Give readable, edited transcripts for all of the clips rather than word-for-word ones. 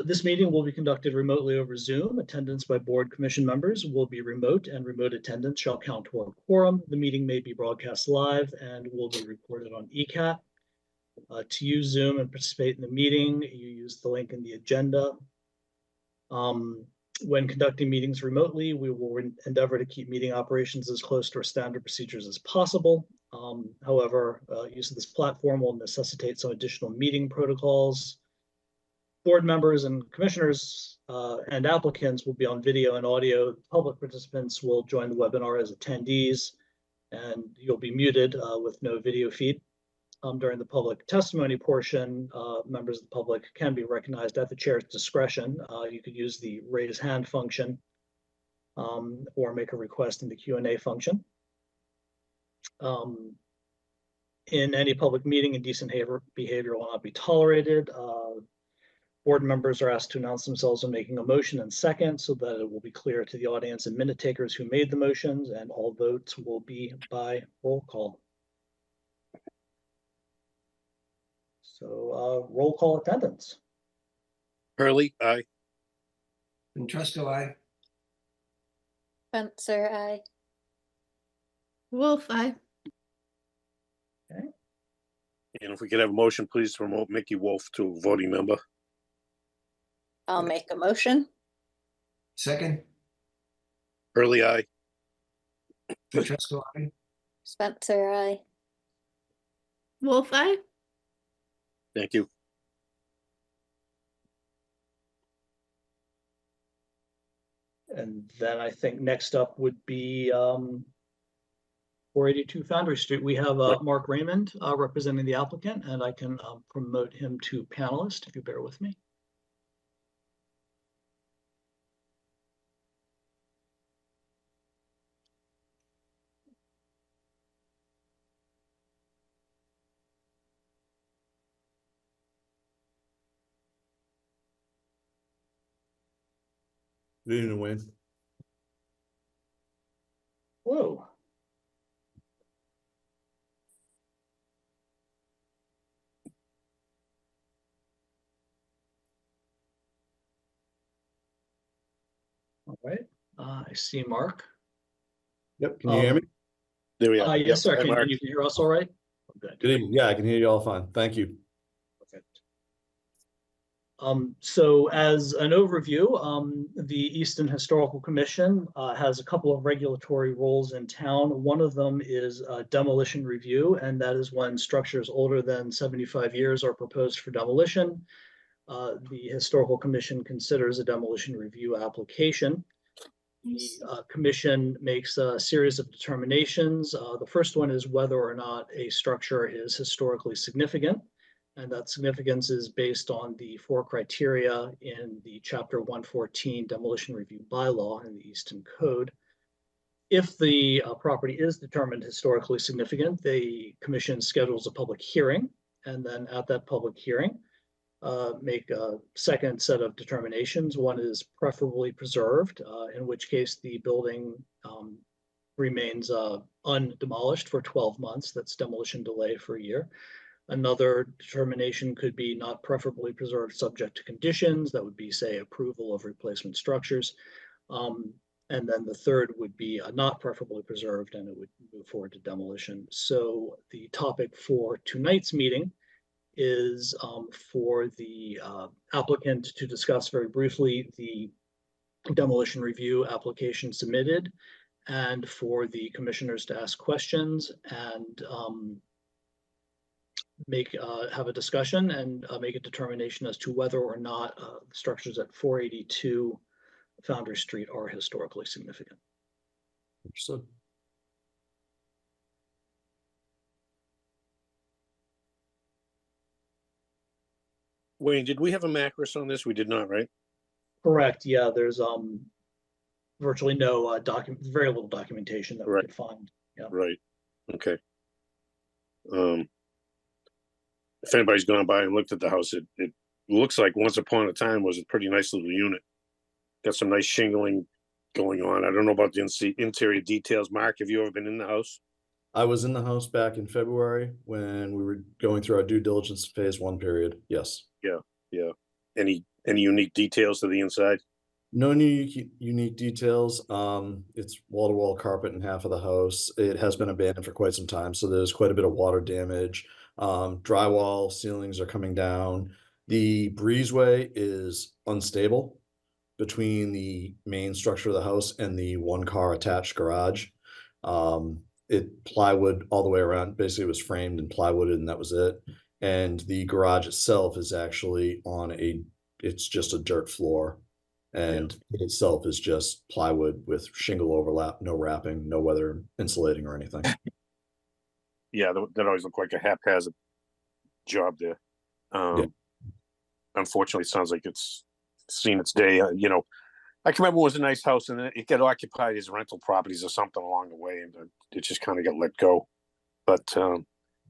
This meeting will be conducted remotely over Zoom. Attendance by board commission members will be remote, and remote attendance shall count toward quorum. The meeting may be broadcast live and will be recorded on ECAT. To use Zoom and participate in the meeting, you use the link in the agenda. When conducting meetings remotely, we will endeavor to keep meeting operations as close to our standard procedures as possible. However, use of this platform will necessitate some additional meeting protocols. Board members and commissioners and applicants will be on video and audio. Public participants will join the webinar as attendees, and you'll be muted with no video feed. During the public testimony portion, members of the public can be recognized at the chair's discretion. You could use the raise hand function or make a request in the Q&A function. In any public meeting, indecent behavior will not be tolerated. Board members are asked to announce themselves when making a motion and second, so that it will be clear to the audience and minute takers who made the motions, and all votes will be by roll call. So roll call attendance. Hurley, aye. Ventresco, aye. Spencer, aye. Wolf, aye. Okay. And if we could have a motion, please, to promote Mickey Wolf to voting member. I'll make a motion. Second, Hurley, aye. Ventresco, aye. Spencer, aye. Wolf, aye. Thank you. And then I think next up would be 482 Foundry Street. We have Mark Raymond representing the applicant, and I can promote him to panelist if you bear with me. Good evening, Wayne. Whoa. All right, I see Mark. Yep, can you hear me? There we are. Yes, sir. Hi, Can Mark. you hear us all right? Good. Good evening. Yeah, I can hear you all fine. Thank you. Perfect. So as an overview, the Easton Historical Commission has a couple of regulatory roles in town. One of them is demolition review, and that is when structures older than 75 years are proposed for demolition. The Historical Commission considers a demolition review application. The commission makes a series of determinations. The first one is whether or not a structure is historically significant. And that significance is based on the 4 criteria in the Chapter 114 Demolition Review Bylaw in the Easton Code. If the property is determined historically significant, the commission schedules a public hearing, and then at that public hearing, make a second set of determinations. One is preferably preserved, in which case the building remains undemolished for 12 months. That's demolition delay for a year. Another determination could be not preferably preserved subject to conditions. That would be, say, approval of replacement structures. And then the third would be not preferably preserved, and it would move forward to demolition. So the topic for tonight's meeting is for the applicant to discuss very briefly the demolition review application submitted, and for the commissioners to ask questions and have a discussion and make a determination as to whether or not the structures at 482 Foundry Street are historically significant. Understood. Wayne, did we have a macros on this? We did not, right? Correct. Yeah, there's virtually no very little documentation that we could find. Yeah. Right. Okay. If anybody's gone by and looked at the house, it looks like once upon a time was a pretty nice little unit. Got some nice shingling going on. I don't know about the interior details. Mark, have you ever been in the house? I was in the house back in February when we were going through our due diligence phase 1 period. Yes. Yeah. Any Any unique details to the inside? No new unique details. It's wall-to-wall carpet in half of the house. It has been abandoned for quite some time, so there's quite a bit of water damage. Drywall ceilings are coming down. The breezeway is unstable between the main structure of the house and the one-car attached garage. It plywood all the way around. Basically, it was framed and plywooded, and that was it. And the garage itself is actually it's just a dirt floor. And it itself is just plywood with shingle overlap, no wrapping, no weather insulating or anything. Yeah, that always looked like a haphazard job there. Unfortunately, it sounds like it's seen its day. You know, I can remember it was a nice house, and it got occupied as rental properties or something along the way, and it just kind of got let go. But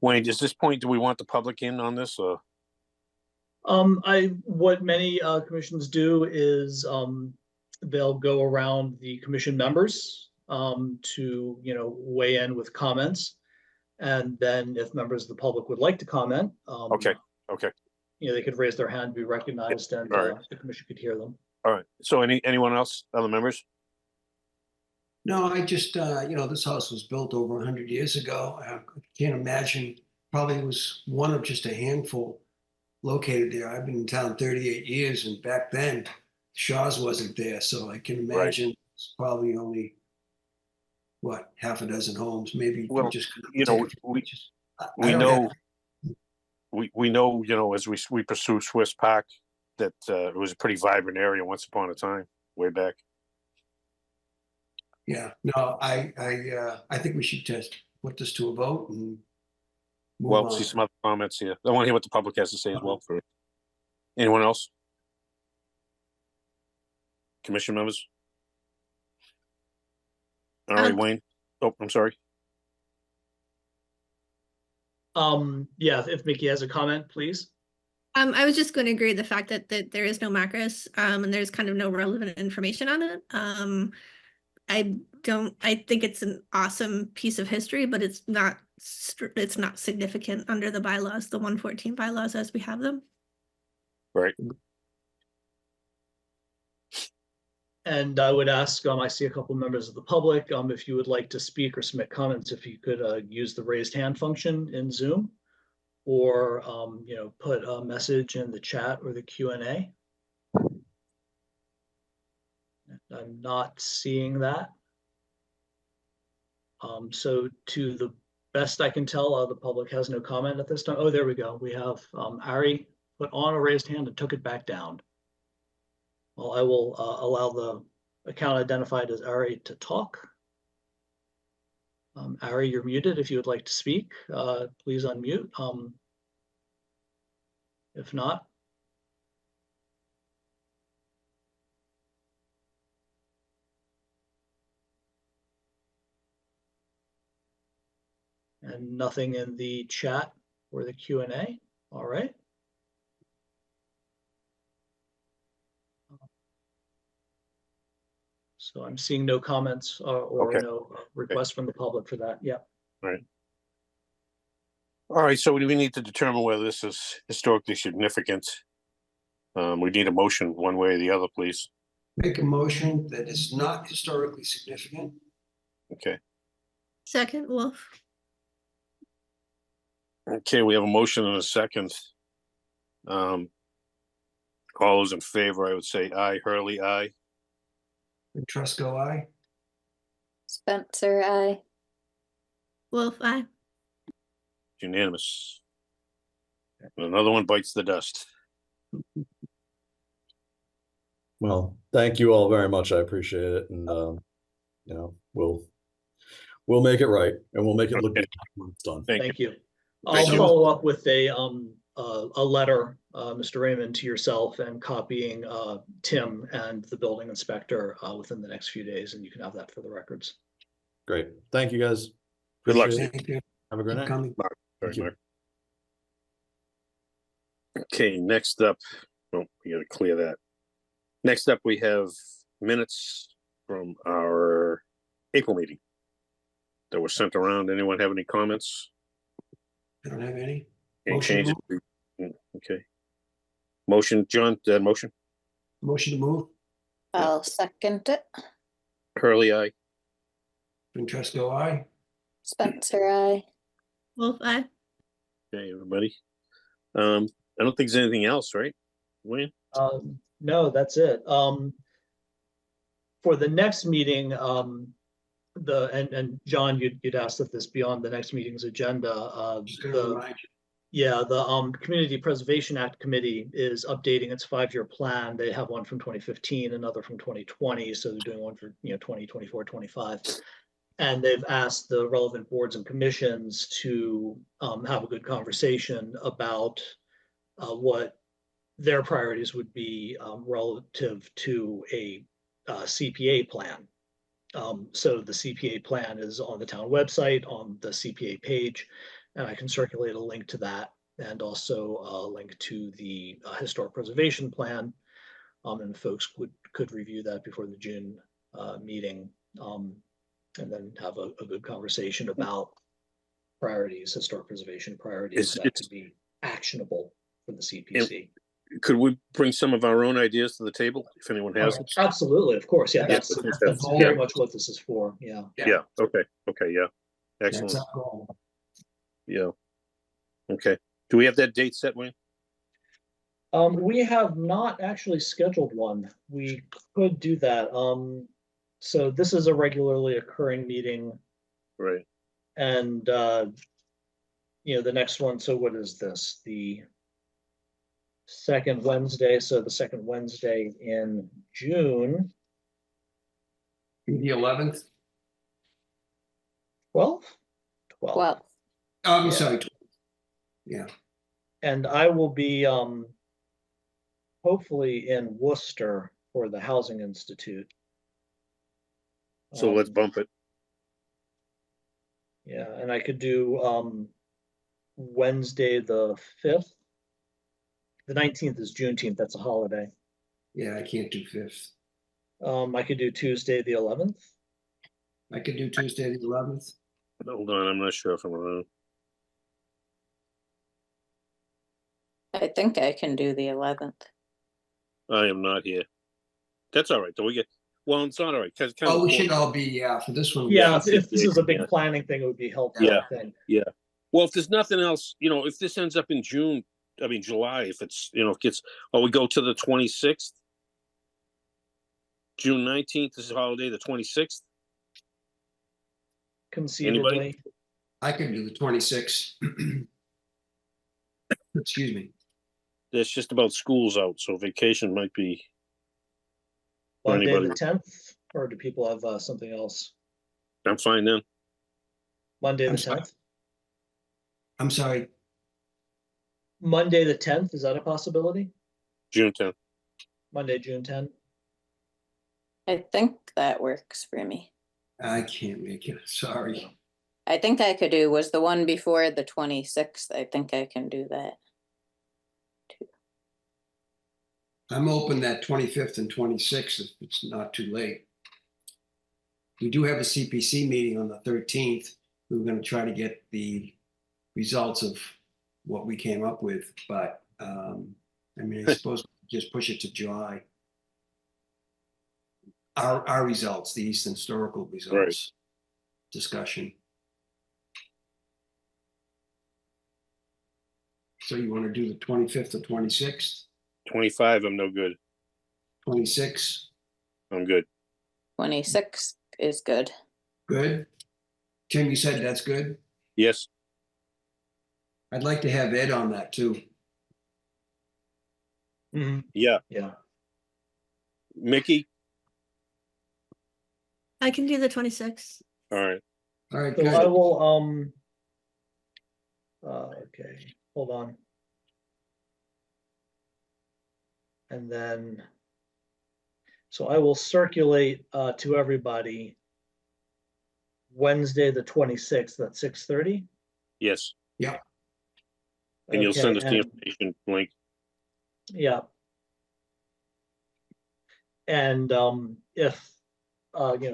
Wayne, at this point, do we want the public in on this? What many commissions do is they'll go around the commission members to, weigh in with comments. And then if members of the public would like to comment, Okay. they could raise their hand, be recognized, and All right. the commission could hear them. All right. So anyone else, other members? No, I just, this house was built over 100 years ago. I can't imagine, probably was one of just a handful located there. I've been in town 38 years, and back then Shaw's wasn't there, so I can imagine it's probably only half a dozen homes, maybe. Well, just we know, as we pursue Swiss Park, that it was a pretty vibrant area once upon a time, way back. Yeah, no, I think we should just put this to a vote and move Well, on. see some other comments here. I want to hear what the public has to say as well. For anyone else, commission members. All right, Wayne. Oh, I'm sorry. Yeah, if Mickey has a comment, please. I was just going to agree with the fact that there is no macros, and there's kind of no relevant information on it. I think it's an awesome piece of history, but it's not significant under the bylaws, the 114 bylaws as we have them. Right. And I would ask, I see a couple members of the public, if you would like to speak or submit comments, if you could use the raised hand function in Zoom, or put a message in the chat or the Q&A. I'm not seeing that. So to the best I can tell, the public has no comment at this time. Oh, there we go. We have Ari put on a raised hand and took it back down. Well, I will allow the account identified as Ari to talk. Ari, you're muted. If you would like to speak, please unmute. If not, and nothing in the chat or the Q&A. All right. So I'm seeing no comments or Okay. no requests from the public for that. Yeah. Right. All right. So we need to determine whether this is historically significant. We need a motion one way or the other, please. Make a motion that is not historically significant. Okay. Second, Wolf. Okay, we have a motion and a second. All those in favor, I would say aye. Hurley, aye. Trusco, aye. Spencer, aye. Wolf, aye. Unanimous. And another one bites the dust. Well, thank you all very much. I appreciate it. And, we'll make it right, and we'll make it look good when it's done. Thank you. Thank I'll you. follow up with a letter, Mr. Raymond, to yourself and copying Tim and the building inspector within the next few days, and you can have that for the records. Great. Thank you, guys. Good luck. Appreciate it. Thank you. Have a great Keep night. coming. Sorry, Thank you. Mark. Okay, next up, we gotta clear that. Next up, we have minutes from our April meeting that were sent around. Anyone have any comments? I don't have any. Any Motion changes? Okay. Motion, John, motion? Motion to move. I'll second it. Hurley, I. Winchester, aye. Spencer, I. Wolf eye. Okay, everybody. I don't think there's anything else, right? Wayne? No, that's it. For the next meeting, and John, you'd asked if this be on the next meeting's agenda. Just gonna remind you. Yeah, the Community Preservation Act Committee is updating its 5-year plan. They have one from 2015, another from 2020, so they're doing one for 2024, 25. And they've asked the relevant boards and commissions to have a good conversation about what their priorities would be relative to a CPA plan. So the CPA plan is on the town website, on the CPA page, and I can circulate a link to that and also a link to the historic preservation plan. And folks could review that before the June meeting, and then have a good conversation about priorities, historic preservation priorities that could be actionable for the CPC. Could we bring some of our own ideas to the table if anyone has them? Absolutely, of course. Yeah, Yeah, that's that's very all. much what this is for. Yeah. Yeah, okay, yeah. That's Excellent, our goal. yeah. Okay, do we have that date set, Wayne? We have not actually scheduled one. We could do that. So this is a regularly occurring meeting, Right, and the next one. So what is this? The second Wednesday. So the second Wednesday in June. The 11th. 12? 12. Well, I'm Yeah. sorry. Yeah. And I will be hopefully in Worcester for the Housing Institute. so let's Um, bump it. Yeah, and I could do Wednesday the 5th. The 19th is Juneteenth, that's a holiday. Yeah, I can't do 5th. I could do Tuesday the 11th. I could do Tuesday the 11th. Hold on, I'm not sure if I'm around. I think I can do the 11th. I am not here. That's all right, though, well, it's not all right, because. Oh, we should all be, yeah, for this one. we Yeah, should. if this is a big Yeah. planning thing, it would be helpful, Yeah. I think. Well, if there's nothing else, if this ends up in July, if it's, we go to the 26th. June 19th is a holiday, the 26th. Conceivably. I can do the 26th. Excuse me. It's just about school's out, so vacation might be, For Monday the anybody. 10th, or do people have something else? I'm fine then. Monday the I'm sorry. 10th? I'm sorry. Monday the 10th, is that a possibility? June 10th. Monday, June 10th? I think that works for me. I can't make it. Sorry. I think I could do, was the one before the 26th. I think I can do that. I'm open that 25th and 26th if it's not too late. We do have a CPC meeting on the 13th. We were going to try to get the results of what we came up with, but I suppose just push it to July. Our results, the Eastern Historical results discussion. So you want to do the 25th or 26th, 25, I'm no good. 26th? I'm good. 26th is good. Good. Tim, you said that's good? Yes, I'd like to have Ed on that too. yeah. Yeah. Mickey? I can do the 26th. All right. All right, So good. I will, okay, hold on. And then, so I will circulate to everybody Wednesday, the 26th at 6:30. Yes. And you'll send us the information link. Yeah. And if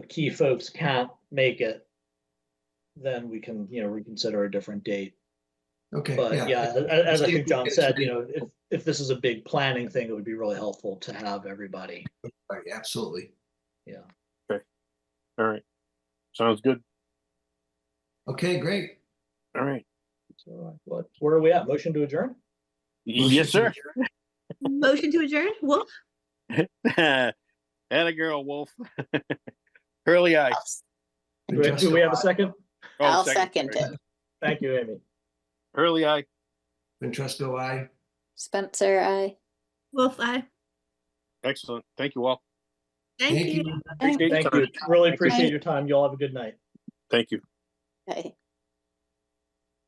key folks can't make it, then we can reconsider a different date. Okay, But yeah. yeah, as I See if think we John get said, something- if this is a big planning thing, it would be really helpful to have everybody. Right, absolutely. Yeah. All right. Sounds good. Okay, great. All right. So where are we at? Motion to adjourn? Yes, sir. Motion to adjourn, Wolf? And a girl, Wolf. Hurley, aye. Do we have a second? Oh, I'll second sorry. it. Thank you, Amy. Hurley, aye. Ventrusco, aye. Spencer, I. Wolf, I. Excellent. Thank you all. Thank you. Appreciate your Thank time. you. Really appreciate your time. You all have a good night. Thank you. Aye.